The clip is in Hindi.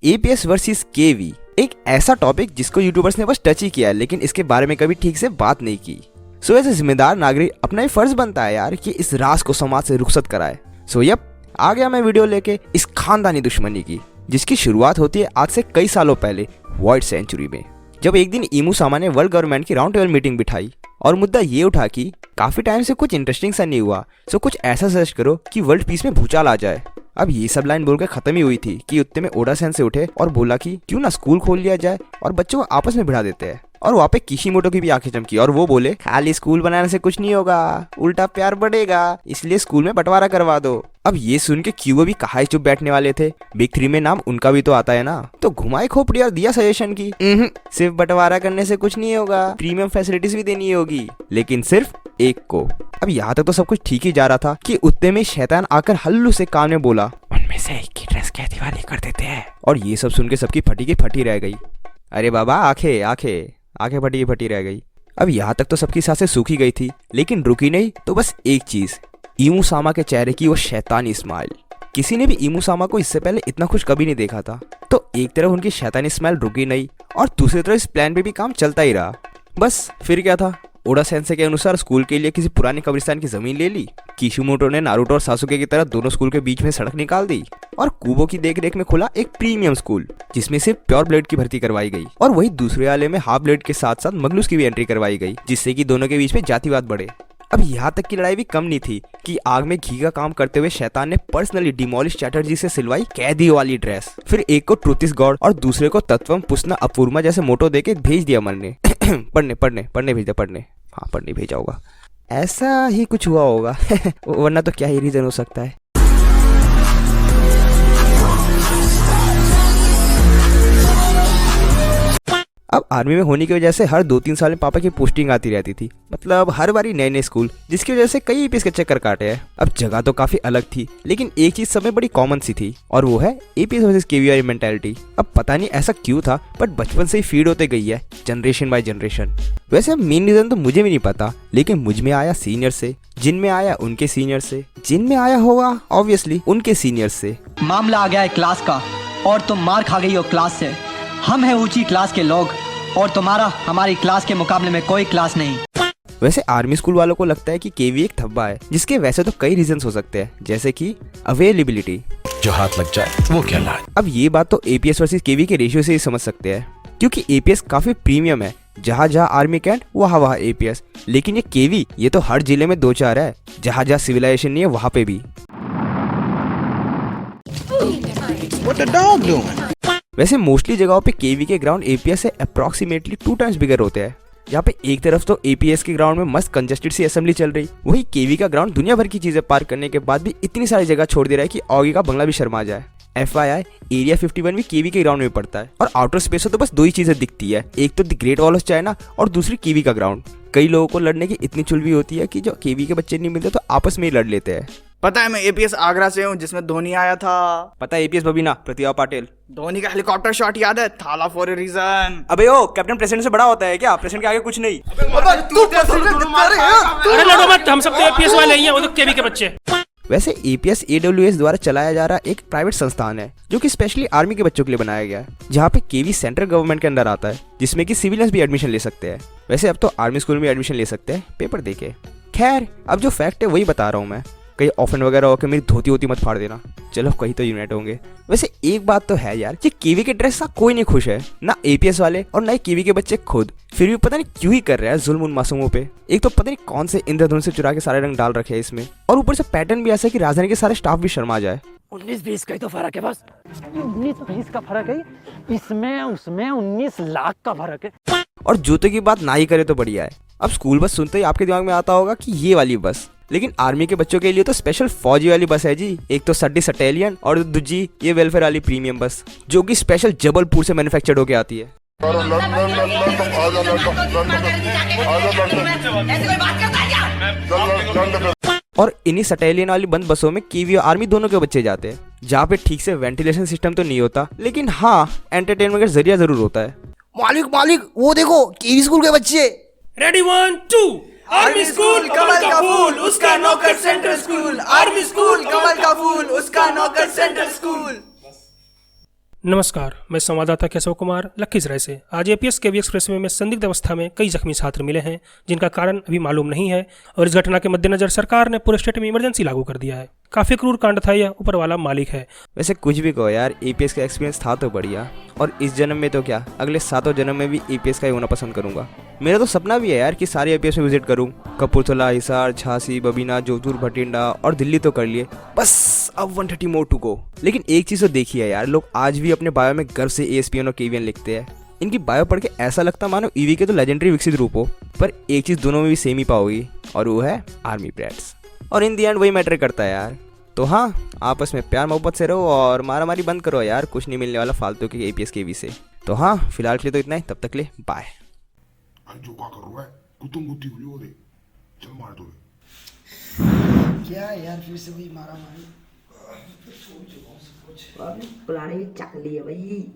एपीएस वर्सेस केवी, एक ऐसा टॉपिक जिसको यूट्यूबर्स ने बस टच ही किया है, लेकिन इसके बारे में कभी ठीक से बात नहीं की। सो एज ए जिम्मेदार नागरिक अपना ये फर्ज बनता है यार कि इस राज को समाज से रुखसत कराए। सो यप, आ गया मैं वीडियो लेके इस खानदानी दुश्मनी की, जिसकी शुरुआत होती है आज से कई सालों पहले वॉइड सेंचुरी में, जब एक दिन ईमू सामा ने वर्ल्ड गवर्नमेंट की राउंड टेबल मीटिंग बिठाई और मुद्दा ये उठा कि काफी टाइम से कुछ इंटरेस्टिंग सा नहीं हुआ, सो कुछ ऐसा सजेस्ट करो कि वर्ल्ड पीस में भूचाल आ जाए। अब ये सब लाइन बोलकर खत्म ही हुई थी कि उतने में ओडा सेन से उठे और बोला कि क्यों ना स्कूल खोल लिया जाए और बच्चों को आपस में भिड़ा देते हैं। और वहाँ पे किशिमोटो की भी आंखें चमकी और वो बोले खाली स्कूल बनाने से कुछ नहीं होगा, उल्टा प्यार बढ़ेगा, इसलिए स्कूल में बंटवारा करवा दो। अब ये सुन के क्यूबो भी कहा चुप बैठने वाले थे, बिग थ्री में नाम उनका भी तो आता है ना, तो घुमाई खोपड़ी और दिया सजेशन की सिर्फ बंटवारा करने से कुछ नहीं होगा, प्रीमियम फैसिलिटीज भी देनी होगी, लेकिन सिर्फ एक को। अब यहाँ तक तो सब कुछ ठीक ही जा रहा था कि उतने में शैतान आकर हल्लू से कान में बोला उनमें से एक की ड्रेस क्या दिवाली कर देते हैं। और ये सब सुन के सबकी फटी की फटी रह गई। अरे बाबा आंखें फटी रह गई। अब यहाँ तक तो सबकी सांसें सूखी गई थी, लेकिन रुकी नहीं तो बस एक चीज, ईमू सामा के चेहरे की वो शैतानी स्माइल। किसी ने भी ईमू सामा को इससे पहले इतना खुश कभी नहीं देखा था। तो एक तरफ उनकी शैतानी स्माइल रुकी नहीं और दूसरी तरफ इस प्लान पे भी काम चलता ही रहा। बस फिर क्या था, ओडा सेंसे के अनुसार स्कूल के लिए किसी पुराने कब्रिस्तान की जमीन ले ली, किशिमोटो ने नारुतो और सासुके की तरह दोनों स्कूल के बीच में सड़क निकाल दी और कुबो की देखरेख में खुला एक प्रीमियम स्कूल जिसमें सिर्फ प्योर ब्लड की भर्ती करवाई गई, और वही दूसरे वाले में हाफ ब्लड के साथ साथ मगलूस की भी एंट्री करवाई गई, जिससे कि दोनों के बीच में जातिवाद बढ़े। अब यहाँ तक की लड़ाई भी कम नहीं थी कि आग में घी का काम करते हुए शैतान ने पर्सनली डिमोलिश चैटर्जी से सिलवाई कैदियों वाली ड्रेस, फिर एक को ट्रुथ इज गॉड और दूसरे को तत्वम पुस्ना अपूर्मा जैसे मोटो देके भेज दिया मरने पढ़ने भेजा होगा, ऐसा ही कुछ हुआ होगा वरना तो क्या ही रीजन हो सकता है। अब आर्मी में होने की वजह से हर 2-3 साल में पापा की पोस्टिंग आती रहती थी, मतलब हर बारी नए नए स्कूल, जिसकी वजह से कई एपीएस के चक्कर काटे हैं। अब जगह तो काफी अलग थी, लेकिन एक चीज सब में बड़ी कॉमन सी थी और वो है एपीएस वर्सेस केवीआर मेंटालिटी। अब पता नहीं ऐसा क्यों था, बट बचपन से ही फीड होते गई है जनरेशन बाय जनरेशन। वैसे अब मेन रीजन तो मुझे भी नहीं पता, लेकिन मुझ में आया सीनियर से, जिनमें आया उनके सीनियर से, जिनमें आया होगा ऑब्वियसली उनके सीनियर से। मामला आ गया है क्लास का और तुम मार खा गई हो क्लास से। हम हैं ऊंची क्लास के लोग और तुम्हारा हमारी क्लास के मुकाबले में कोई क्लास नहीं। वैसे आर्मी स्कूल वालों को लगता है कि केवी एक धब्बा है, जिसके वैसे तो कई रीजंस हो सकते हैं, जैसे कि अवेलेबिलिटी, जो हाथ लग जाए वो क्या लाए। अब ये बात तो एपीएस वर्सेस केवी के रेशियो से ही समझ सकते हैं, क्योंकि एपीएस काफी प्रीमियम है, जहाँ जहाँ आर्मी कैंट वहाँ एपीएस, लेकिन ये केवी ये तो हर जिले में 2-4 है, जहाँ जहाँ सिविलाइजेशन नहीं है वहाँ पे भी। What the dog doing? वैसे मोस्टली जगहों पे केवी के ग्राउंड एपीएस से अप्रोक्सीमेटली 2 टाइम्स बिगर होते हैं। यहाँ पे एक तरफ तो एपीएस के ग्राउंड में मस्त कंजेस्टेड सी असेंबली चल रही, वही केवी का ग्राउंड दुनिया भर की चीजें पार करने के बाद भी इतनी सारी जगह छोड़ दे रहा है कि ऑगी का बंगला भी शर्मा जाए। FYI एरिया 51 भी केवी के ग्राउंड में पड़ता है, और आउटर स्पेस में तो बस 2 ही चीजें दिखती है, एक तो the great wall of China और दूसरी केवी का ग्राउंड। कई लोगों को लड़ने की इतनी चुल भी होती है कि जो केवी के बच्चे नहीं मिलते तो आपस में ही लड़ लेते हैं। पता है मैं एपीएस आगरा से हूँ, जिसमें धोनी आया था। पता है एपीएस बबीना प्रतिभा पाटिल। धोनी का हेलीकॉप्टर शॉट याद है, थाला फॉर ए रीजन। अबे ओ कैप्टन प्रेसिडेंट से बड़ा होता है क्या? प्रेसिडेंट के आगे कुछ नहीं। अरे लड़ो मत, हम सब तो एपीएस वाले ही हैं, वो तो केवी के बच्चे। वैसे एपीएस AWS द्वारा चलाया जा रहा एक प्राइवेट संस्थान है, जो कि स्पेशली आर्मी के बच्चों के लिए बनाया गया है, जहाँ पे केवी सेंट्रल गवर्नमेंट के अंदर आता है, जिसमें कि सिविलियंस भी एडमिशन ले सकते हैं। वैसे अब तो आर्मी स्कूल में एडमिशन ले सकते हैं पेपर देके। खैर अब जो फैक्ट है वही बता रहा हूँ मैं, कहीं ऑफेंड वगैरह होकर मेरी धोती होती मत फाड़ देना, चलो कहीं तो यूनाइट होंगे। वैसे एक बात तो है यार कि केवी के ड्रेस से कोई नहीं खुश है, ना एपीएस वाले और ना ही केवी के बच्चे खुद, फिर भी पता नहीं क्यों ही कर रहे हैं जुल्म उन मासूमों पे। एक तो पता नहीं कौन से इंद्रधनुष से चुरा के सारे रंग डाल रखे हैं इसमें, और ऊपर से पैटर्न भी ऐसा है कि राजधानी के सारे स्टाफ भी शर्मा जाए। 19-20 का ही तो फर्क है, बस 19-20 का फर्क है, इसमें उसमें 19 लाख का फर्क है। और जूते की बात ना ही करे तो बढ़िया है। अब स्कूल बस सुनते ही आपके दिमाग में आता होगा कि ये वाली बस, लेकिन आर्मी के बच्चों के लिए तो स्पेशल फौजी वाली बस है जी। एक तो सड्डी सटेलियन और दूजी ये वेलफेयर वाली प्रीमियम बस, जो कि स्पेशल जबलपुर से मैन्युफैक्चर्ड होके आती है। और इन्हीं सटेलियन वाली बंद बसों में केवी और आर्मी दोनों के बच्चे जाते हैं, जहाँ पे ठीक से वेंटिलेशन सिस्टम तो नहीं होता, लेकिन हाँ एंटरटेनमेंट का जरिया जरूर होता है। मालिक वो देखो केवी स्कूल के बच्चे। रेडी 1 2 आर्मी स्कूल कमल का फूल, उसका नौकर सेंट्रल स्कूल। आर्मी स्कूल कमल का फूल, उसका नौकर सेंट्रल स्कूल। नमस्कार, मैं संवाददाता केशव कुमार लखीसराय से। आज एपीएस केवी एक्सप्रेसवे में संदिग्ध अवस्था में कई जख्मी छात्र मिले हैं, जिनका कारण अभी मालूम नहीं है और इस घटना के मद्देनजर सरकार ने पूरे स्टेट में इमरजेंसी लागू कर दिया है। काफी क्रूर कांड था, यह ऊपर वाला मालिक है। वैसे कुछ भी कहो यार, एपीएस का एक्सपीरियंस था तो बढ़िया, और इस जन्म में तो क्या, अगले 7 जन्म में भी एपीएस का ही होना पसंद करूंगा। मेरा तो सपना भी है यार कि सारे एपीएस में विजिट करूं। कपूरथला, हिसार, झांसी, बबीना, जोधपुर, भटिंडा और दिल्ली तो कर लिए, बस अब 130 मोर टू गो। लेकिन एक चीज़ तो देखी है यार, लोग आज भी अपने बायो में गर्व से एएसपीएन और केवीएन लिखते हैं। इनकी बायो पढ़ के ऐसा लगता मानो ईवी के तो लेजेंडरी विकसित रूप हो। पर एक चीज़ दोनों में भी सेम ही पाओगी, और वो है आर्मी ब्रैड्स। और इन दी एंड वही मैटर करता है यार। तो हाँ, आपस में प्यार मोहब्बत से रहो और मारामारी बंद करो यार, कुछ नहीं मिलने वाला फालतू के एपीएस केवी से। तो हाँ, फिलहाल के लिए तो इतना ही, तब तक ले बाय। जो क्या कर रहा है, कुतुम गुत्ती हुई हो रे, चल मार दो। क्या यार, फिर से वही मारा मारी। पुरानी चकली है भाई।